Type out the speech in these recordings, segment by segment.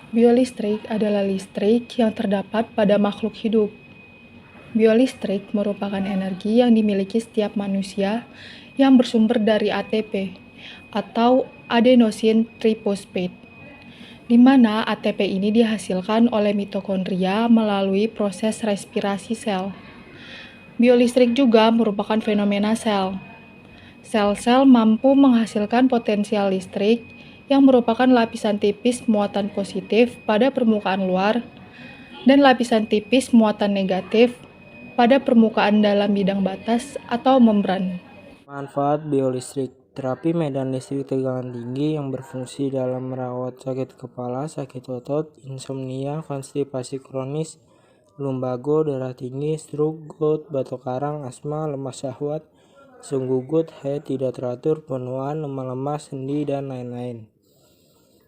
Biolistrik adalah listrik yang terdapat pada makhluk hidup. Biolistrik merupakan energi yang dimiliki setiap manusia yang bersumber dari ATP atau adenosine triphosphate, di mana ATP ini dihasilkan oleh mitokondria melalui proses respirasi sel. Biolistrik juga merupakan fenomena sel. Sel-sel mampu menghasilkan potensial listrik yang merupakan lapisan tipis muatan positif pada permukaan luar dan lapisan tipis muatan negatif pada permukaan dalam bidang batas atau membran. Manfaat biolistrik. Terapi medan listrik tegangan tinggi yang berfungsi dalam merawat sakit kepala, sakit otot, insomnia, konstipasi kronis, lumbago, darah tinggi, stroke, gout, batuk karang, asma, lemas syahwat, sunggugut, haid tidak teratur, penuaan, lemah sendi, dan lain-lain.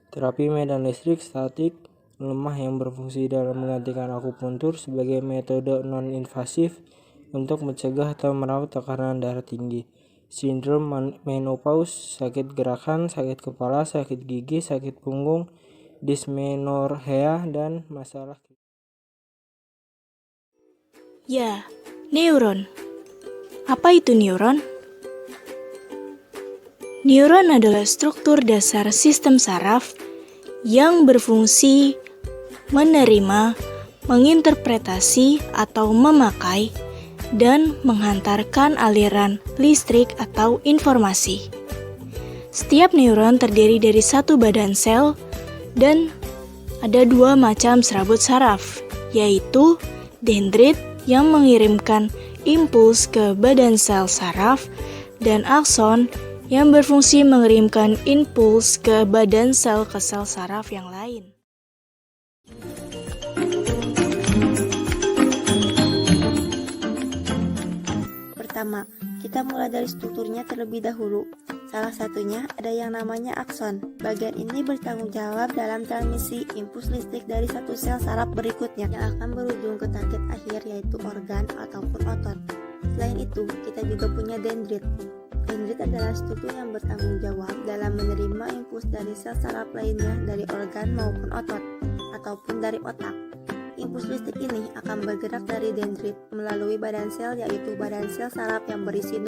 Terapi medan listrik statik lemah yang berfungsi dalam menggantikan akupuntur sebagai metode non-invasif untuk mencegah atau merawat tekanan darah tinggi. Sindrom menopause, sakit gerakan, sakit kepala, sakit gigi, sakit punggung, dismenorrhea, dan masalah. Ya, neuron. Apa itu neuron? Neuron adalah struktur dasar sistem saraf yang berfungsi menerima, menginterpretasi atau memakai, dan menghantarkan aliran listrik atau informasi. Setiap neuron terdiri dari satu badan sel dan ada dua macam serabut saraf, yaitu dendrit yang mengirimkan impuls ke badan sel saraf dan akson yang berfungsi mengirimkan impuls ke badan sel ke sel saraf yang lain. Pertama, kita mulai dari strukturnya terlebih dahulu. Salah satunya ada yang namanya akson. Bagian ini bertanggung jawab dalam transmisi impuls listrik dari satu sel saraf berikutnya yang akan berujung ke target akhir yaitu organ ataupun otot. Selain itu, kita juga punya dendrit. Dendrit adalah struktur yang bertanggung jawab dalam menerima impuls dari sel saraf lainnya dari organ maupun otot ataupun dari otak. Impuls listrik ini akan bergerak dari dendrit melalui badan sel yaitu badan sel saraf yang berisi